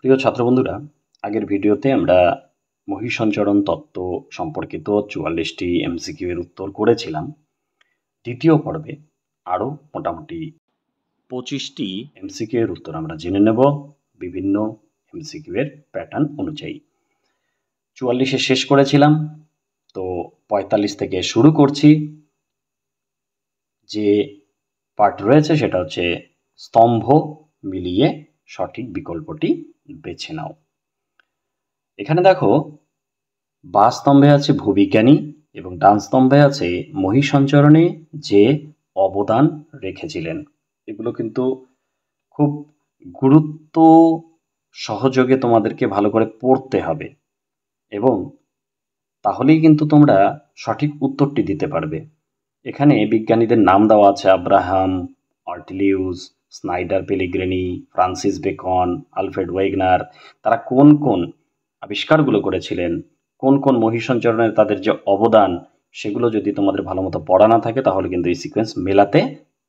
প্রিয় ছাত্র বন্ধুরা, আগের ভিডিওতে আমরা মহিষঞ্চরণ তত্ত্ব সম্পর্কিত 44টি এমসিকিউ এর উত্তর করেছিলাম। দ্বিতীয় পর্বে আরও মোটামুটি 25টি এমসিকিউ এর উত্তর আমরা জেনে নেব বিভিন্ন এমসিকিউ এর প্যাটার্ন অনুযায়ী। 44 শেষ করেছিলাম, তো 45 থেকে শুরু করছি। যে পার্ট রয়েছে সেটা হচ্ছে স্তম্ভ মিলিয়ে সঠিক বিকল্পটি বেছে নাও। এখানে দেখো, বাঁ স্তম্ভে আছে ভূবিজ্ঞানী এবং ডান স্তম্ভে আছে মহিষঞ্চরণে যে অবদান রেখেছিলেন। এগুলো কিন্তু খুব গুরুত্ব সহযোগে তোমাদেরকে ভালো করে পড়তে হবে এবং তাহলেই কিন্তু তোমরা সঠিক উত্তরটি দিতে পারবে। এখানে বিজ্ঞানীদের নাম দেওয়া আছে: Abraham, Ortelius, Snider Pellegrini, Francis Bacon, Alfred Wegener. তারা কোন কোন আবিষ্কারগুলো করেছিলেন, কোন কোন মহিষঞ্চরণের তাদের যে অবদান, সেগুলো যদি তোমাদের ভালো মতো পড়া না থাকে তাহলে কিন্তু এই সিকোয়েন্স মেলাতে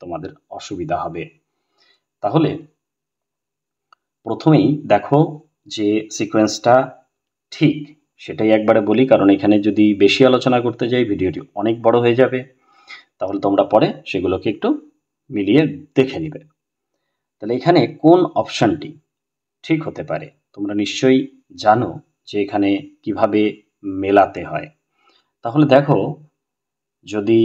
তোমাদের অসুবিধা হবে। তাহলে প্রথমেই দেখো যে সিকোয়েন্সটা ঠিক সেটাই একবারে বলি, কারণ এখানে যদি বেশি আলোচনা করতে যাই ভিডিওটি অনেক বড় হয়ে যাবে। তাহলে তোমরা পরে সেগুলোকে একটু মিলিয়ে দেখে নিবে। তাহলে এখানে কোন অপশানটি ঠিক হতে পারে তোমরা নিশ্চয়ই জানো যে এখানে কিভাবে মেলাতে হয়। তাহলে দেখো, যদি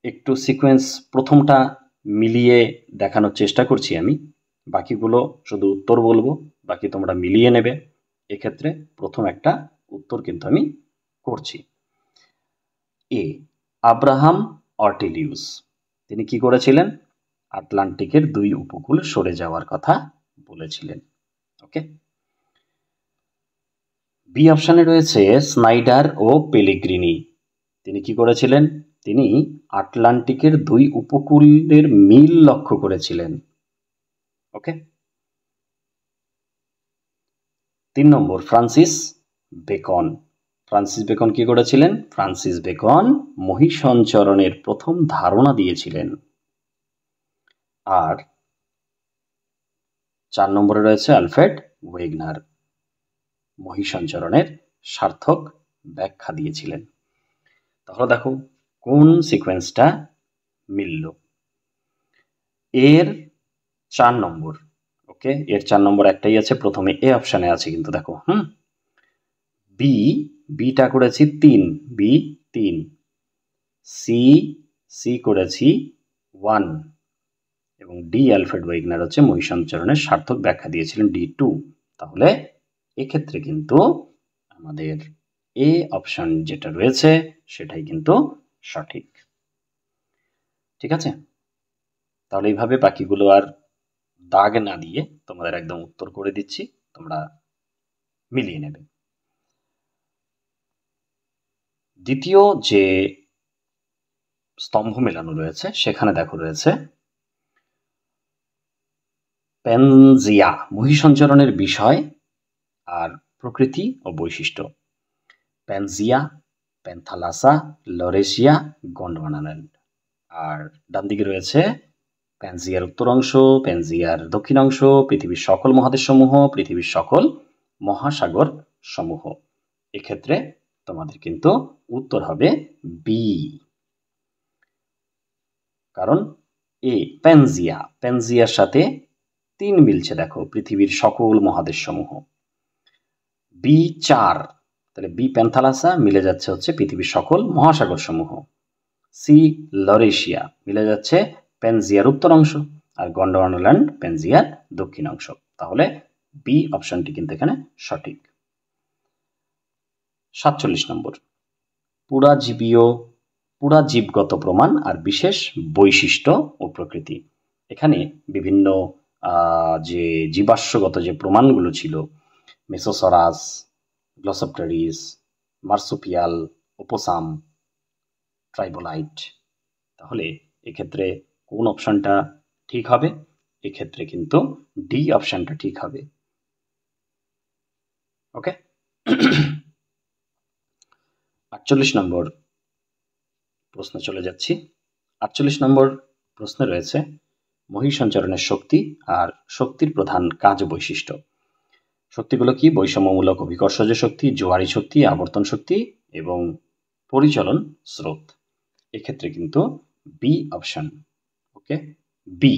একটু সিকোয়েন্স প্রথমটা মিলিয়ে দেখানোর চেষ্টা করছি আমি, বাকিগুলো শুধু উত্তর বলবো, বাকি তোমরা মিলিয়ে নেবে। এক্ষেত্রে প্রথম একটা উত্তর কিন্তু আমি করছি। এ, আব্রাহাম অর্টিলিউস। তিনি কি করেছিলেন? আটলান্টিকের 2 উপকূল সরে যাওয়ার কথা বলেছিলেন। ওকে। বি অপশানে রয়েছে স্নাইডার ও পেলিগ্রিনি। তিনি কি করেছিলেন? তিনি আটলান্টিকের 2 উপকূলের মিল লক্ষ্য করেছিলেন। ওকে। 3 নম্বর, ফ্রান্সিস বেকন। ফ্রান্সিস বেকন কি করেছিলেন? ফ্রান্সিস বেকন মহিষঞ্চরণের প্রথম ধারণা দিয়েছিলেন। আর 4 নম্বরে রয়েছে আলফ্রেড ওয়েগনার, মহিষঞ্চরণের সার্থক ব্যাখ্যা দিয়েছিলেন। তাহলে দেখো কোন সিকোয়েন্সটা মিলল। এর 4 নম্বর, ওকে, এর 4 নম্বর একটাই আছে, প্রথমে এ অপশানে আছে কিন্তু দেখো, বিটা করেছি 3, বি 3, সি করেছি 1 এবং ডি আলফ্রেড ওয়েগনার হচ্ছে মহিষঞ্চরণের সার্থক ব্যাখ্যা দিয়েছিলেন ডি 2। তাহলে এক্ষেত্রে কিন্তু আমাদের এ অপশন যেটা রয়েছে সেটাই কিন্তু সঠিক। ঠিক আছে, তাহলে এইভাবে বাকিগুলো আর দাগ না দিয়ে তোমাদের একদম উত্তর করে দিচ্ছি, তোমরা মিলিয়ে নেবে। দ্বিতীয় যে স্তম্ভ মেলানো রয়েছে সেখানে দেখো রয়েছে প্যানজিয়া, মহিষঞ্চরণের বিষয় আর প্রকৃতি ও বৈশিষ্ট্য। Pangaea, Panthalassa, Laurasia, Gondwanaland. আর ডান দিকে রয়েছে প্যানজিয়ার উত্তর অংশ, প্যানজিয়ার দক্ষিণ অংশ, পৃথিবীর সকল মহাদেশ সমূহ, পৃথিবীর সকল মহাসাগর সমূহ। এক্ষেত্রে তোমাদের কিন্তু উত্তর হবে বি, কারণ এ প্যানজিয়া, প্যানজিয়ার সাথে 3 মিলছে দেখো, পৃথিবীর সকল মহাদেশ সমূহ। বি 4, তাহলে বি প্যান্থালাসা মিলে যাচ্ছে হচ্ছে পৃথিবীর সকল মহাসাগর সমূহ। সি লরেশিয়া মিলে যাচ্ছে প্যানজিয়ার উত্তর অংশ, আর গন্ডওয়ানাল্যান্ড প্যানজিয়ার দক্ষিণ অংশ। তাহলে বি অপশনটি কিন্তু এখানে সঠিক। 47 নম্বর, পুরাজীবগত প্রমাণ আর বিশেষ বৈশিষ্ট্য ও প্রকৃতি। এখানে বিভিন্ন যে জীবাশ্মগত যে প্রমাণগুলো ছিল, মেসোসরাস, গ্লসোপ্টেরিস, মার্সুপিয়াল, ওপোসাম, ট্রাইবোলাইট। তাহলে এক্ষেত্রে কোন অপশনটা ঠিক হবে? এক্ষেত্রে কিন্তু ডি অপশনটা ঠিক হবে। ওকে। 48 নম্বর প্রশ্ন চলে যাচ্ছি। 48 নম্বর প্রশ্নে রয়েছে মহীসঞ্চরণের শক্তি আর শক্তির প্রধান কাজ বৈশিষ্ট্য। শক্তিগুলো কি? বৈষম্যমূলক অভিকর্ষজ শক্তি, জোয়ারি শক্তি, আবর্তন শক্তি এবং পরিচলন স্রোত। এক্ষেত্রে কিন্তু বি অপশন। ওকে, বি।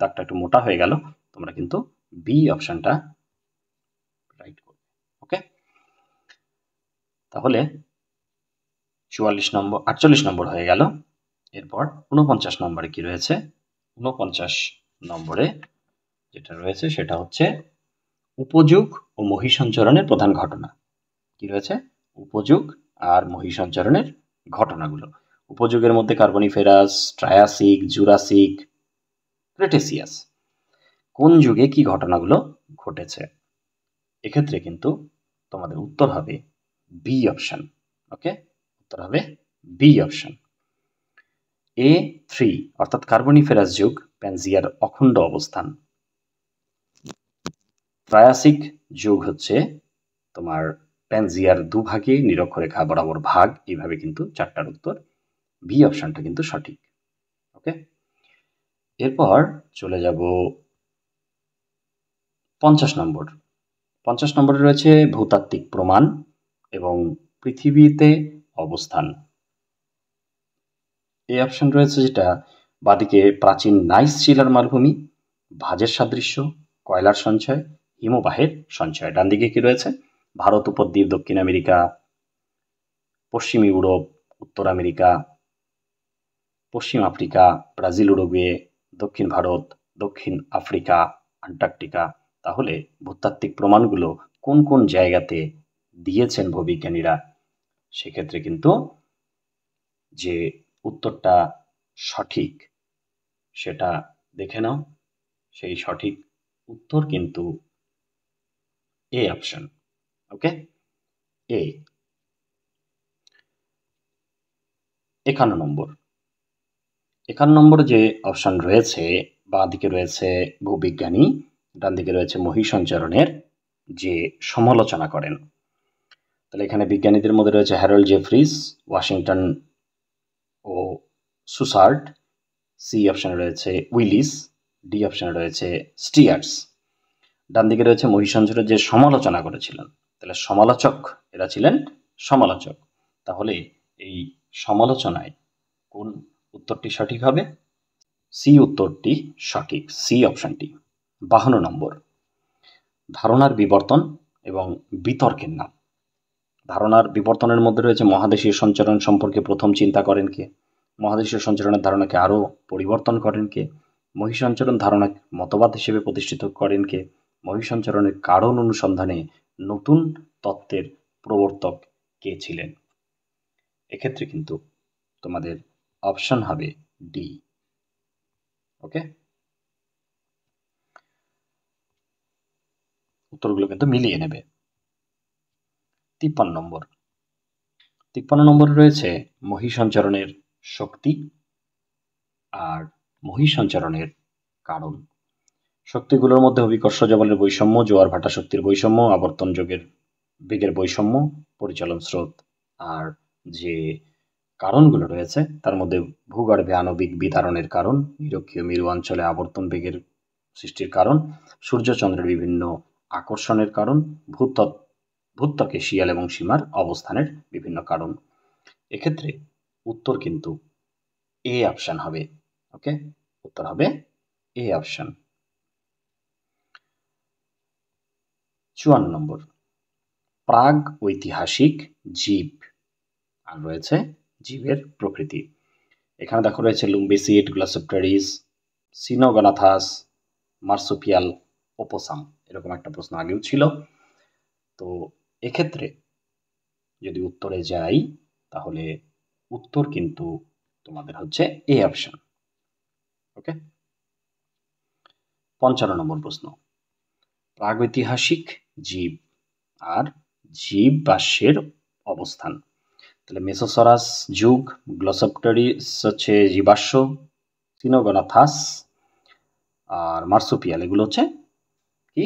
দাগটা একটু মোটা হয়ে গেল, তোমরা কিন্তু বি অপশনটা রাইট করবে। ওকে, তাহলে 48 নম্বর হয়ে গেল। এরপর 49 নম্বরে কি রয়েছে? 49 নম্বরে যেটা রয়েছে সেটা হচ্ছে উপযোগ ও মহীসঞ্চরণের প্রধান ঘটনা। কি রয়েছে? উপযোগ আর মহীসঞ্চরণের ঘটনাগুলো। উপযোগের মধ্যে কার্বনিফেরাস, ট্রায়াসিক, জুরাসিক, ক্রেটেসিয়াস। কোন যুগে কি ঘটনাগুলো ঘটেছে? এক্ষেত্রে কিন্তু তোমাদের উত্তর হবে বি অপশন। ওকে, উত্তর হবে বি অপশন। A3 অর্থাৎ কার্বনিফেরাস যুগ, প্যানজিয়ার অখণ্ড অবস্থান। ট্রায়াসিক যুগ হচ্ছে তোমার প্যানজিয়ার দুভাগে নিরক্ষরেখা বরাবর ভাগ। এইভাবে কিন্তু চারটার উত্তর। বি অপশনটা কিন্তু সঠিক। ওকে, এরপর চলে যাব 50 নম্বর। 50 নম্বরে রয়েছে ভূতাত্ত্বিক প্রমাণ এবং পৃথিবীতে অবস্থান। এই অপশন রয়েছে যেটা বাদিকে প্রাচীন নাইস শিলার মালভূমি, ভাঁজের সাদৃশ্য, কয়লার সঞ্চয়, হিমবাহের সঞ্চয়। ডান দিকে কি রয়েছে? ভারত উপদ্বীপ, দক্ষিণ আমেরিকা, পশ্চিম ইউরোপ, উত্তর আমেরিকা, পশ্চিম আফ্রিকা, ব্রাজিল, উরুগুয়ে, দক্ষিণ ভারত, দক্ষিণ আফ্রিকা, আন্টার্কটিকা। তাহলে ভূতাত্ত্বিক প্রমাণগুলো কোন কোন জায়গাতে দিয়েছেন ভূবিজ্ঞানীরা? সেক্ষেত্রে কিন্তু যে উত্তরটা সঠিক সেটা দেখে নাও। সেই সঠিক উত্তর কিন্তু এ অপশন। ওকে, এ। 51 নম্বর। 51 নম্বর যে অপশন রয়েছে, বাঁ দিকে রয়েছে ভূবিজ্ঞানী, ডান দিকে রয়েছে মহীসঞ্চরণের যে সমালোচনা করেন। তাহলে এখানে বিজ্ঞানীদের মধ্যে রয়েছে হ্যারল্ড জেফ্রিস, ওয়াশিংটন ও সুসার্ড। সি অপশনে রয়েছে উইলিস, ডি অপশনে রয়েছে স্টিয়ার্স। ডান দিকে রয়েছে মহীসঞ্চরণের যে সমালোচনা করেছিলেন। তাহলে সমালোচক, এরা ছিলেন সমালোচক। তাহলে এই সমালোচনায় কোন উত্তরটি সঠিক হবে? সি উত্তরটি সঠিক, সি অপশনটি। 52 নম্বর। ধারণার বিবর্তন এবং বিতর্কের নাম। ধারণার বিবর্তনের মধ্যে রয়েছে মহাদেশীয় সঞ্চরণ সম্পর্কে প্রথম চিন্তা করেন কে? মহাদেশীয় সঞ্চরণের ধারণাকে আরও পরিবর্তন করেন কে? মহীসঞ্চরণ ধারণা মতবাদ হিসেবে প্রতিষ্ঠিত করেন কে? মহীসঞ্চরণের কারণ অনুসন্ধানে নতুন তত্ত্বের প্রবর্তক কে ছিলেন? এক্ষেত্রে কিন্তু তোমাদের অপশন হবে ডি। ওকে, উত্তরগুলো কিন্তু মিলিয়ে নেবে। 53 নম্বর। 53 নম্বরে রয়েছে মহীসঞ্চরণের শক্তি আর মহীসঞ্চরণের কারণ। শক্তিগুলোর মধ্যে অভিকর্ষজ বলের বৈষম্য, জোয়ার ভাটা শক্তির বৈষম্য, আবর্তন যোগের বেগের বৈষম্য, পরিচালন স্রোত। আর যে কারণগুলো রয়েছে তার মধ্যে ভূগর্ভে আণবিক বিদারণের কারণ, নিরক্ষীয় মেরু অঞ্চলে আবর্তন বেগের সৃষ্টির কারণ, সূর্যচন্দ্রের বিভিন্ন আকর্ষণের কারণ, ভূত্বকে শিয়াল এবং সীমার অবস্থানের বিভিন্ন কারণ। এক্ষেত্রে উত্তর কিন্তু এ অপশন হবে। ওকে, উত্তর হবে এ অপশন। 54 নম্বর। প্রাগ ঐতিহাসিক জীব আর রয়েছে জীবের প্রকৃতি। এখানে দেখো রয়েছে লুম্বিসিড, গ্লসোপ্টেরিস, সিনোগনাথাস, মার্সুপিয়াল, ওপোসাম। এরকম একটা প্রশ্ন আগেও ছিল। তো এক্ষেত্রে যদি উত্তরে যাই তাহলে উত্তর কিন্তু তোমাদের হচ্ছে এ অপশন। ওকে, 55 নম্বর প্রশ্ন। প্রাগৈতিহাসিক জীব আর জীবাশ্মের অবস্থান। তাহলে মেসোসরাস যুগ, গ্লসোপ্টেরিস হচ্ছে জীবাশ্ম, সিনোগনাথাস আর মার্সুপিয়াল এগুলো হচ্ছে কি?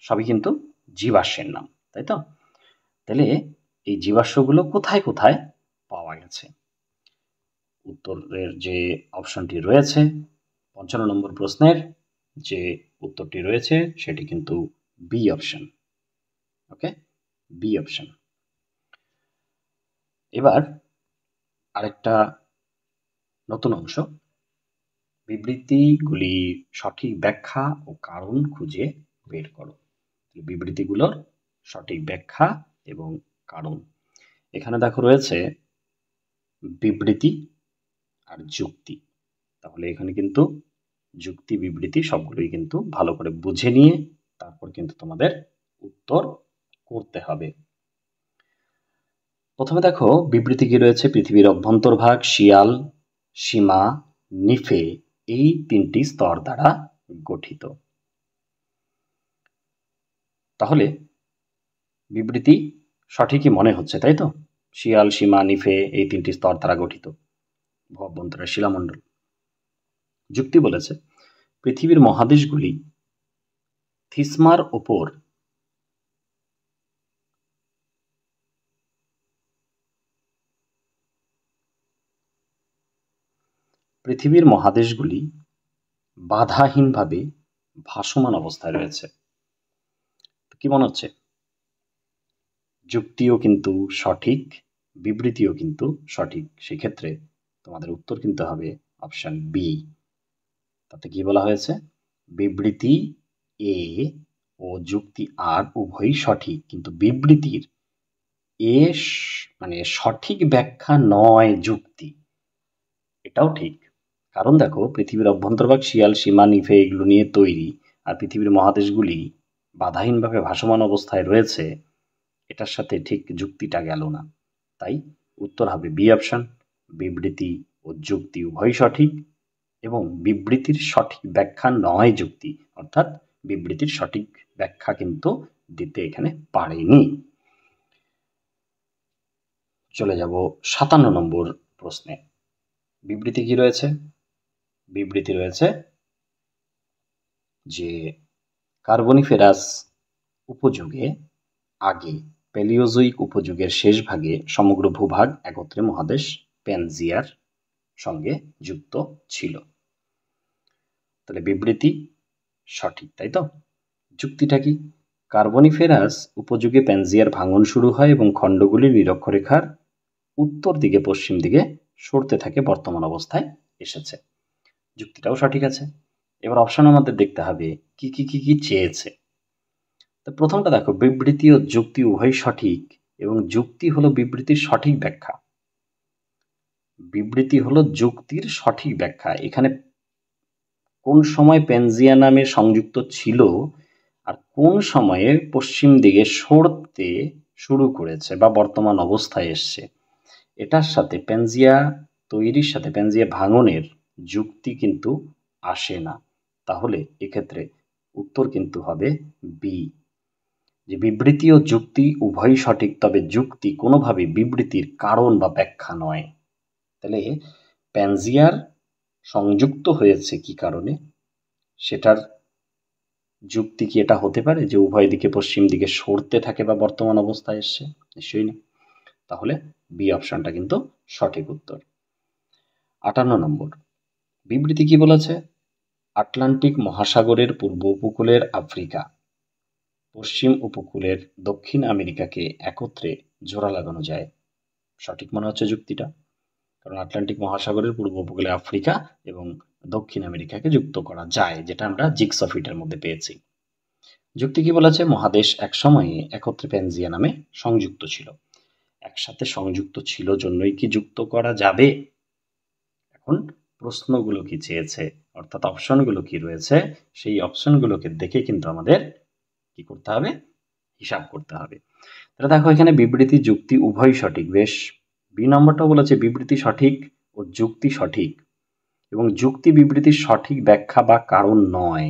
সবই কিন্তু জীবাশ্মের নাম, তাই তো? তাহলে এই জীবাশ্মগুলো কোথায় কোথায় পাওয়া গেছে? উত্তরের যে অপশনটি রয়েছে 55 নম্বর প্রশ্নের যে উত্তরটি রয়েছে সেটি কিন্তু বি অপশন। ওকে, বি অপশন। এবার আরেকটা নতুন অংশ, বিবৃতিগুলি সঠিক ব্যাখ্যা ও কারণ খুঁজে বের করো। বিবৃতিগুলোর সঠিক ব্যাখ্যা এবং কারণ। এখানে দেখো রয়েছে বিবৃতি আর যুক্তি। তাহলে এখানে কিন্তু যুক্তি বিবৃতি সবগুলোই কিন্তু ভালো করে বুঝে নিয়ে তারপর কিন্তু তোমাদের উত্তর করতে হবে। প্রথমে দেখো বিবৃতি কি রয়েছে, পৃথিবীর অভ্যন্তরভাগ শিয়াল, সীমা, নিফে এই 3টি স্তর দ্বারা গঠিত। তাহলে বিবৃতি সঠিকই মনে হচ্ছে, তাই তো? শিয়াল, সীমা, নিফে এই 3টি স্তর দ্বারা গঠিত অভ্যন্তরের শিলামণ্ডল। যুক্তি বলেছে পৃথিবীর মহাদেশগুলি থিসমার ওপর পৃথিবীর মহাদেশগুলি বাধাহীনভাবে ভাসমান অবস্থায় রয়েছে। কি মনে হচ্ছে? যুক্তিও কিন্তু সঠিক, বিবৃতিও কিন্তু সঠিক। সেক্ষেত্রে তোমাদের উত্তর কিন্তু হবে অপশন বি। তাতে কি বলা হয়েছে? বিবৃতি এ ও যুক্তি আর উভয়ই সঠিক, কিন্তু বিবৃতির এ মানে সঠিক ব্যাখ্যা নয় যুক্তি, এটাও ঠিক। কারণ দেখো পৃথিবীর অভ্যন্তরভাগ শিয়াল, সীমা, নিফে এগুলো নিয়ে তৈরি, আর পৃথিবীর মহাদেশগুলি বাধাহীনভাবে ভাসমান অবস্থায় রয়েছে, এটার সাথে ঠিক যুক্তিটা গেল না। তাই উত্তর হবে বি অপশন। বিবৃতি ও যুক্তি উভয়ই সঠিক এবং বিবৃতির সঠিক ব্যাখ্যা নয় যুক্তি, অর্থাৎ বিবৃতির সঠিক ব্যাখ্যা কিন্তু দিতে এখানে পারেনি। চলে যাব 57 নম্বর প্রশ্নে। বিবৃতি কি রয়েছে? বিবৃতি রয়েছে যে কার্বনিফেরাস উপযুগে আগে প্যালিওজোইক উপযুগের শেষ ভাগে সমগ্র ভূভাগ একত্রে মহাদেশ প্যানজিয়ার সঙ্গে যুক্ত ছিল। তাহলে বিবৃতি সঠিক, তাই তো? যুক্তিটা কি? কার্বনিফেরাস উপযুগে প্যানজিয়ার ভাঙন শুরু হয় এবং খণ্ডগুলি নিরক্ষরেখার উত্তর দিকে পশ্চিম দিকে সরতে থাকে, বর্তমান অবস্থায় এসেছে। যুক্তিটাও সঠিক আছে। এবার অপশন আমাদের দেখতে হবে কি কি কি কি চেয়েছে। তো প্রথমটা দেখো, বিবৃতি ও যুক্তি উভয় সঠিক এবং যুক্তি হলো বিবৃতির সঠিক ব্যাখ্যা। বিবৃতি হলো যুক্তির সঠিক ব্যাখ্যা। এখানে কোন সময় প্যানজিয়া নামে সংযুক্ত ছিল আর কোন সময়ে পশ্চিম দিকে সরতে শুরু করেছে বা বর্তমান অবস্থায় এসছে, এটার সাথে প্যানজিয়া তৈরির সাথে প্যানজিয়া ভাঙনের যুক্তি কিন্তু আসে না। তাহলে এক্ষেত্রে উত্তর কিন্তু হবে বি, যে বিবৃতি ও যুক্তি উভয়ই সঠিক, তবে যুক্তি কোনোভাবেই বিবৃতির কারণ বা ব্যাখ্যা নয়। তাহলে প্যানজিয়ার সংযুক্ত হয়েছে কি কারণে, সেটার যুক্তি কি এটা হতে পারে যে উভয় দিকে পশ্চিম দিকে সরতে থাকে বা বর্তমান অবস্থায় এসছে? নিশ্চয়ই না। তাহলে বি অপশনটা কিন্তু সঠিক উত্তর। 58 নম্বর বিবৃতি কি বলেছে? আটলান্টিক মহাসাগরের পূর্ব উপকূলের আফ্রিকা, পশ্চিম উপকূলের দক্ষিণ আমেরিকাকে একত্রে জোড়া লাগানো যায়। সঠিক মনে হচ্ছে যুক্তিটা, কারণ আটলান্টিক মহাসাগরের পূর্ব উপকূলে আফ্রিকা এবং দক্ষিণ আমেরিকাকে যুক্ত করা যায়, যেটা আমরা জিগস অফ ইটের মধ্যে পেয়েছি। যুক্তি কি বলেছে? মহাদেশ এক সময়ে একত্রে প্যানজিয়া নামে সংযুক্ত ছিল। একসাথে সংযুক্ত ছিল জন্যই কি যুক্ত করা যাবে? এখন প্রশ্নগুলো কি চেয়েছে, অর্থাৎ অপশনগুলো কি রয়েছে, সেই অপশনগুলোকে দেখে কিন্তু আমাদের কি করতে হবে? হিসাব করতে হবে। তাহলে দেখো এখানে বিবৃতি যুক্তি উভয়ই সঠিক। বেশ, বি নম্বরটা বলেছে বিবৃতি সঠিক ও যুক্তি সঠিক এবং যুক্তি বিবৃতির সঠিক ব্যাখ্যা বা কারণ নয়।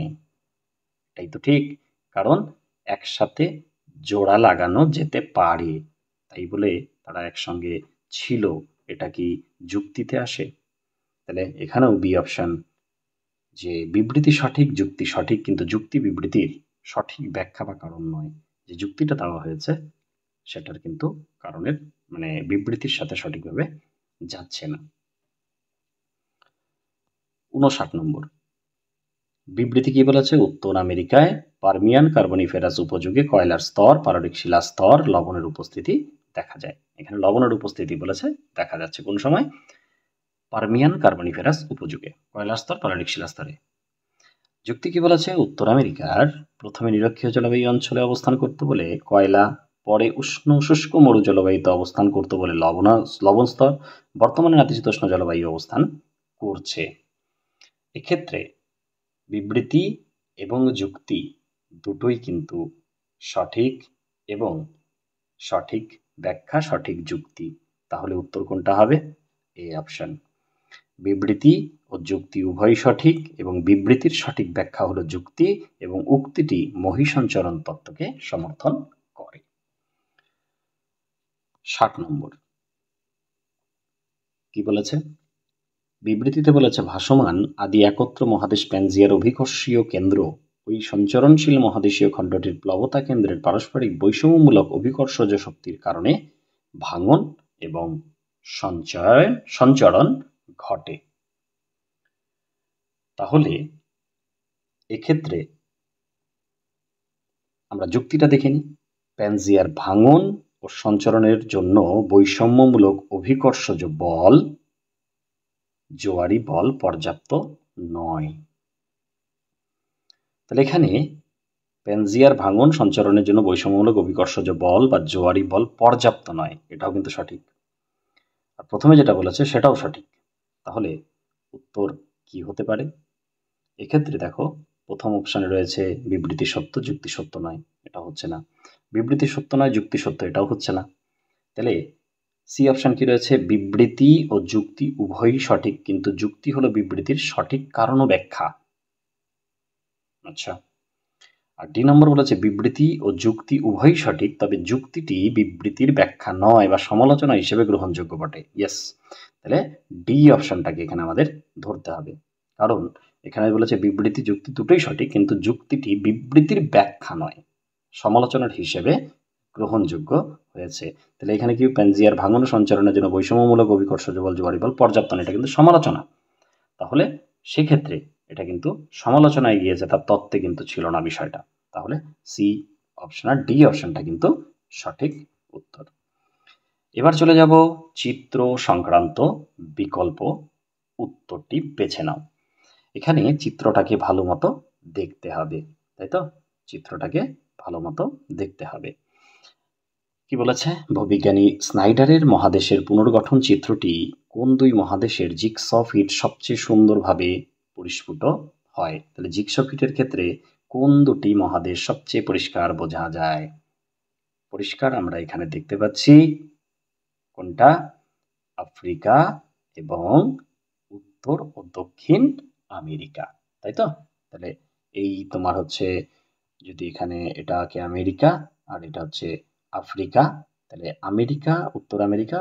এটাই তো ঠিক, কারণ একসাথে জোড়া লাগানো যেতে পারে, তাই বলে তারা একসঙ্গে ছিল, এটা কি যুক্তিতে আসে? তাহলে এখানেও বি অপশন, যে বিবৃতি সঠিক যুক্তি সঠিক, কিন্তু যুক্তি বিবৃতির সঠিক ব্যাখ্যা বা কারণ নয়। যে যুক্তিটা দেওয়া হয়েছে সেটার কিন্তু কারণের মানে বিবৃতির সাথে সঠিকভাবে যাচ্ছে না। 59 নম্বর বিবৃতি কি বলেছে? উত্তর আমেরিকায় পার্মিয়ান কার্বনিফেরাস উপযুগে কয়লার স্তর, পাললিক শিলার স্তর, লবণের উপস্থিতি দেখা যায়। এখানে লবণের উপস্থিতি বলেছে, দেখা যাচ্ছে কোন সময়? পার্মিয়ান কার্বনিফেরাস উপযুগে কয়লার স্তর, পাললিক শিলার স্তরে। যুক্তি কি বলেছে? উত্তর আমেরিকার প্রথমে নিরক্ষীয় জলবায়ু অঞ্চলে অবস্থান করত বলে কয়লা, পরে উষ্ণ শুষ্ক মরু জলবায়ুতে অবস্থান করত বলে লবণ স্তর, বর্তমানে নাতিশীতোষ্ণ জলবায়ু অবস্থান করছে। এক্ষেত্রে বিবৃতি এবং যুক্তি দুটোই কিন্তু সঠিক, এবং সঠিক ব্যাখ্যা সঠিক যুক্তি। তাহলে উত্তর কোনটা হবে? A option. বিবৃতি ও যুক্তি উভয়ই সঠিক, এবং বিবৃতির সঠিক ব্যাখ্যা হলো যুক্তি, এবং উক্তিটি মহীসঞ্চরণ তত্ত্বকে সমর্থন করে। 60 নম্বর কি বলেছে? বিবৃতিতে বলেছে ভাসমান আদি একত্র মহাদেশ প্যানজিয়ার অভিকর্ষীয় কেন্দ্র ওই সঞ্চরণশীল মহাদেশীয় খণ্ডটির প্লবতা কেন্দ্রের পারস্পরিক বৈষম্যমূলক অভিকর্ষজ শক্তির কারণে ভাঙন এবং সঞ্চরণ ঘটে। তাহলে এক্ষেত্রে আমরা যুক্তিটা দেখে নিই। প্যানজিয়ার ভাঙন ও সঞ্চরণের জন্য বৈষম্যমূলক অভিকর্ষজ বল, জোয়ারি বল পর্যাপ্ত নয়। তাহলে এখানে প্যানজিয়ার ভাঙন সঞ্চরণের জন্য বৈষম্যমূলক অভিকর্ষজ বল বা জোয়ারি বল পর্যাপ্ত নয়, এটাও কিন্তু সঠিক। আর প্রথমে যেটা বলেছে সেটাও সঠিক। তাহলে উত্তর কি হতে পারে? এক্ষেত্রে দেখো, প্রথম অপশানে রয়েছে বিবৃতি সত্য, যুক্তি সত্য নয়, এটা হচ্ছে না। বিবৃতি সত্য নয়, যুক্তি সত্য, এটাও হচ্ছে না। তাহলে সি অপশান কি রয়েছে? বিবৃতি ও যুক্তি উভয়ই সঠিক, কিন্তু যুক্তি হলো বিবৃতির সঠিক কারণ ও ব্যাখ্যা। আচ্ছা। আর ডি নম্বর বলেছে বিবৃতি ও যুক্তি উভয়ই সঠিক, তবে যুক্তিটি বিবৃতির ব্যাখ্যা নয় বা সমালোচনা হিসেবে গ্রহণযোগ্য বটে। ইয়েস। তাহলে ডি অপশনটাকে এখানে আমাদের ধরতে হবে, কারণ এখানে বলেছে বিবৃতি যুক্তি দুটোই সঠিক, কিন্তু যুক্তিটি বিবৃতির ব্যাখ্যা নয়, সমালোচনার হিসেবে গ্রহণযোগ্য হয়েছে। তাহলে এখানে কি প্যানজিয়ার ভাঙন সঞ্চালনের জন্য বৈষম্যমূলক অভিকর্ষজ বল জোয়ারি বল পর্যাপ্ত নয়, এটা কিন্তু সমালোচনা। তাহলে সেক্ষেত্রে এটা কিন্তু সমালোচনায় গিয়েছে, তার তত্ত্বে কিন্তু ছিল না বিষয়টা। তাহলে সি অপশন আর ডি অপশনটা কিন্তু সঠিক উত্তর। এবার চলে যাব চিত্র সংক্রান্ত বিকল্প উত্তরটি বেছে নাও। এখানে চিত্রটাকে ভালো মতো দেখতে হবে, তাই তো? চিত্রটাকে ভালো মতো দেখতে হবে। কি বলেছে? ভূবিজ্ঞানী স্নাইডারের মহাদেশের পুনর্গঠন চিত্রটি কোন দুই মহাদেশের জিগস ফিট সবচেয়ে সুন্দরভাবে পরিস্ফুট হয়? তাহলে জিগস ফিটের ক্ষেত্রে কোন দুটি মহাদেশ সবচেয়ে পরিষ্কার বোঝা যায়? পরিষ্কার আমরা এখানে দেখতে পাচ্ছি কোনটা? আফ্রিকা এবং উত্তর ও দক্ষিণ আমেরিকা, তাই তো? তাহলে এই তোমার হচ্ছে, যদি এখানে এটাকে আমেরিকা আর এটা হচ্ছে আফ্রিকা, তাহলে আমেরিকা, উত্তর আমেরিকা,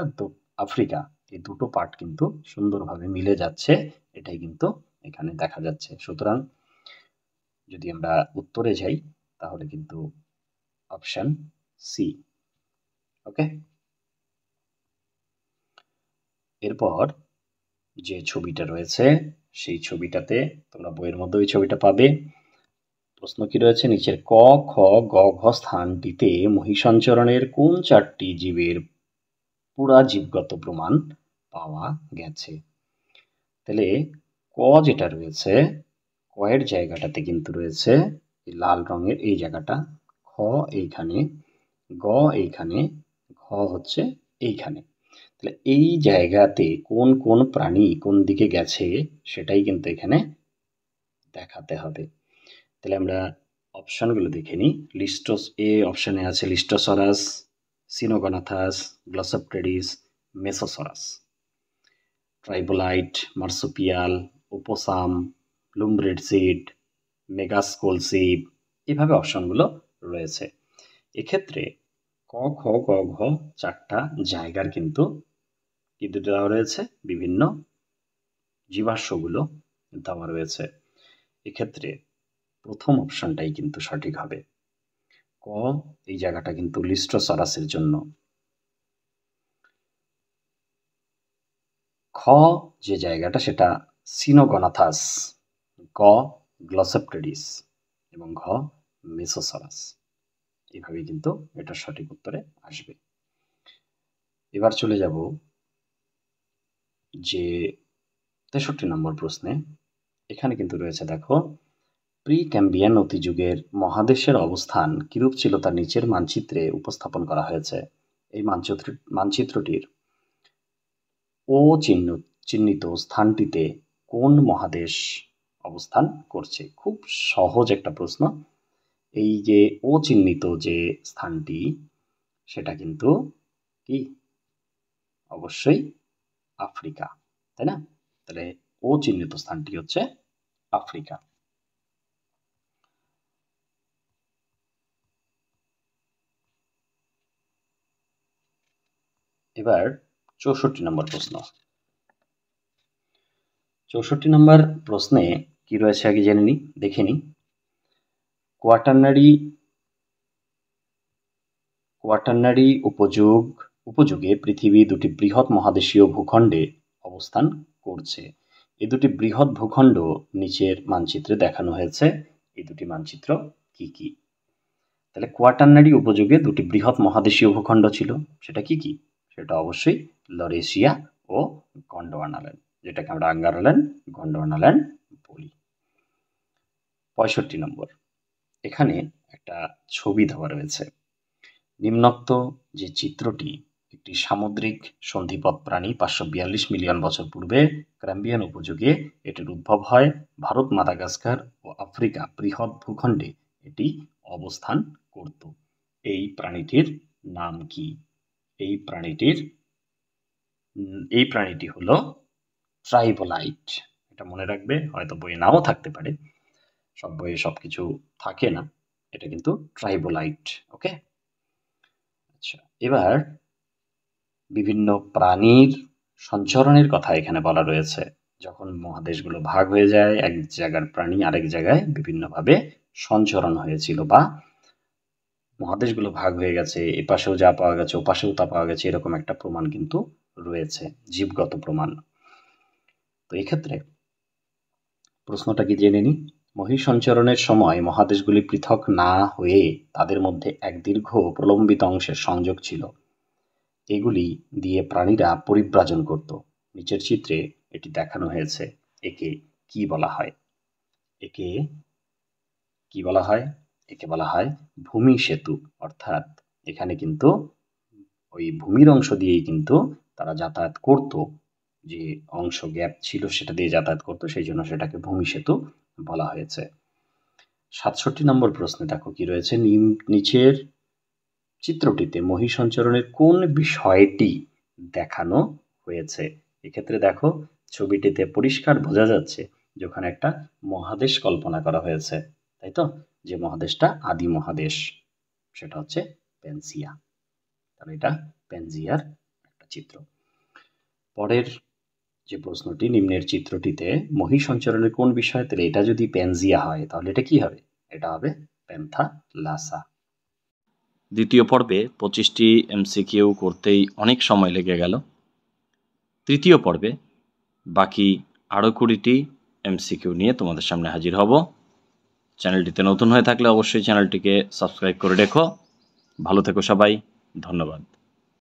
আফ্রিকা, এই দুটো পার্ট কিন্তু সুন্দরভাবে মিলে যাচ্ছে, এটাই কিন্তু এখানে দেখা যাচ্ছে। সুতরাং যদি আমরা উত্তরে যাই তাহলে কিন্তু অপশন সি। ওকে। এরপর যে ছবিটা রয়েছে সেই ছবিটাতে তোমরা বইয়ের মধ্যে ওই ছবিটা পাবে। প্রশ্ন কি রয়েছে? নিচের ক, খ, গ, ঘ স্থানটিতে মহীসঞ্চরণের কোন চারটি জীবের পুরা জীবগত প্রমাণ পাওয়া গেছে? তাহলে ক যেটা রয়েছে, ক এর জায়গাটাতে কিন্তু রয়েছে এই লাল রঙের এই জায়গাটা, খ এইখানে, গ এইখানে, ঘ হচ্ছে এইখানে। তাহলে এই জায়গাতে কোন কোন প্রাণী কোন দিকে গেছে সেটাই কিন্তু এখানে দেখাতে হবে। তাহলে আমরা অপশনগুলো দেখে নিই। এ অপশনে আছে লিস্টোসরাস, সিনোগনাথাস, গ্লসোপ্টেরিস, মেসোসরাস, ট্রাইবোলাইট, মার্সুপিয়াল, ওপোসাম, লুমব্রিডসিড, মেগাস্কোলসিভ, এভাবে অপশনগুলো রয়েছে। এক্ষেত্রে ক, খ, গ, ঘ চারটা জায়গার কিন্তু দেওয়া রয়েছে, বিভিন্ন জীবাশ্মগুলো দেওয়া রয়েছে। এক্ষেত্রে প্রথম অপশনটাই কিন্তু সঠিক হবে। ক এই জায়গাটা কিন্তু লিস্টোসরাসের জন্য। খ যে জায়গাটা সেটা সিনোগনাথাস। গ গ্লসেপ্টেডিস এবং ঘ মেসোসরাস। এইভাবেই কিন্তু এটা সঠিক উত্তরে আসবে। এবার চলে যাব যে 63 নম্বর প্রশ্নে। এখানে কিন্তু রয়েছে দেখো, প্রি ক্যাম্বিয়ান অতিযুগের মহাদেশের অবস্থান কিরূপ ছিল তা নিচের মানচিত্রে উপস্থাপন করা হয়েছে। এই মানচিত্রটির ও চিহ্নিত স্থানটিতে কোন মহাদেশ অবস্থান করছে? খুব সহজ একটা প্রশ্ন। এই যে ও চিহ্নিত যে স্থানটি, সেটা কিন্তু কি? অবশ্যই আফ্রিকা, তাই না? তাহলে ও চিহ্নিত স্থানটি হচ্ছে আফ্রিকা। এবার 64 নম্বর প্রশ্ন। 64 নম্বর প্রশ্নে কি রয়েছে আগে জেনে নি, দেখে নি। কোয়াটার্নারি উপযোগে পৃথিবী দুটি বৃহৎ মহাদেশীয় ভূখণ্ডে অবস্থান করছে। এই দুটি বৃহৎ ভূখণ্ড নিচের মানচিত্রে দেখানো হয়েছে। এই দুটি মানচিত্র কি কি? তাহলে কোয়াটার্নারি উপযোগে দুটি বৃহৎ মহাদেশীয় ভূখণ্ড ছিল, সেটা কি কি? সেটা অবশ্যই লরেশিয়া ও গন্ডোয়ানাল্যান্ড, যেটাকে আমরা আঙ্গারাল্যান্ড, গন্ডোয়ানাল্যান্ড বলি। 65 নম্বর, এখানে একটা ছবি দেওয়া রয়েছে। নিম্নোক্ত যে চিত্রটি, একটি সামুদ্রিক সন্ধিপদ প্রাণী 542 মিলিয়ন বছর পূর্বে ক্যাম্বিয়ান উপযোগে এটির উদ্ভব হয়। ভারত, মাদাগাস্কার ও আফ্রিকা বৃহৎ ভূখণ্ডে এটি অবস্থান করত। এই প্রাণীটির নাম কি? এই প্রাণীটি হলো ট্রাইবোলাইট। এটা মনে রাখবে, হয়তো বইয়ে নাও থাকতে পারে, সব বইয়ে সবকিছু থাকে না। এটা কিন্তু ট্রাইবোলাইট। ওকে, আচ্ছা। এবার বিভিন্ন প্রাণীর সঞ্চরণের কথা এখানে বলা রয়েছে। যখন মহাদেশগুলো ভাগ হয়ে যায়, এক জায়গার প্রাণী আরেক জায়গায় বিভিন্নভাবে সঞ্চরণ হয়েছিল, বা মহাদেশগুলো ভাগ হয়ে গেছে, এপাশেও যা পাওয়া গেছে ওপাশেও তা পাওয়া গেছে, এরকম একটা প্রমাণ কিন্তু রয়েছে, জীবগত প্রমাণ। তো এক্ষেত্রে প্রশ্নটা কি জেনে নি। মহীসঞ্চরণের সময় মহাদেশগুলি পৃথক না হয়ে তাদের মধ্যে এক দীর্ঘ প্রলম্বিত অংশের সংযোগ ছিল। এগুলি দিয়ে প্রাণীরা পরিব্রাজন করত। নিচের চিত্রে এটি দেখানো হয়েছে। একে কি বলা হয়? একে কি বলা হয়? একে বলা হয় ভূমি সেতু। অর্থাৎ এখানে কিন্তু ওই ভূমির অংশ দিয়েই কিন্তু তারা যাতায়াত করত, যে অংশ গ্যাপ ছিল সেটা দিয়ে যাতায়াত করত, সেই জন্য সেটাকে ভূমি সেতু বলা হয়েছে। 67 নম্বর প্রশ্নে দেখো কি রয়েছে। নিচের চিত্রটিতে মহীসঞ্চরণের কোন বিষয়টি দেখানো হয়েছে? এক্ষেত্রে দেখো, ছবিটিতে পরিষ্কার বোঝা যাচ্ছে যে ওখানে একটা মহাদেশ কল্পনা করা হয়েছে, তাই তো? যে মহাদেশটা আদি মহাদেশ, সেটা হচ্ছে প্যানসিয়া। তাহলে এটা প্যানজিয়ার একটা চিত্র। পরের যে প্রশ্নটি, নিম্নের চিত্রটিতে মহীসঞ্চরণের কোন বিষয়? তাহলে এটা যদি প্যানজিয়া হয় তাহলে এটা কি হবে? এটা হবে প্যান্থালাসা। দ্বিতীয় পর্বে 25টি এমসিকিউ করতেই অনেক সময় লেগে গেল। তৃতীয় পর্বে বাকি আরও 20টি এমসিকিউ নিয়ে তোমাদের সামনে হাজির হব। চ্যানেলটিতে নতুন হয়ে থাকলে অবশ্যই চ্যানেলটিকে সাবস্ক্রাইব করে রেখো। ভালো থেকো সবাই, ধন্যবাদ।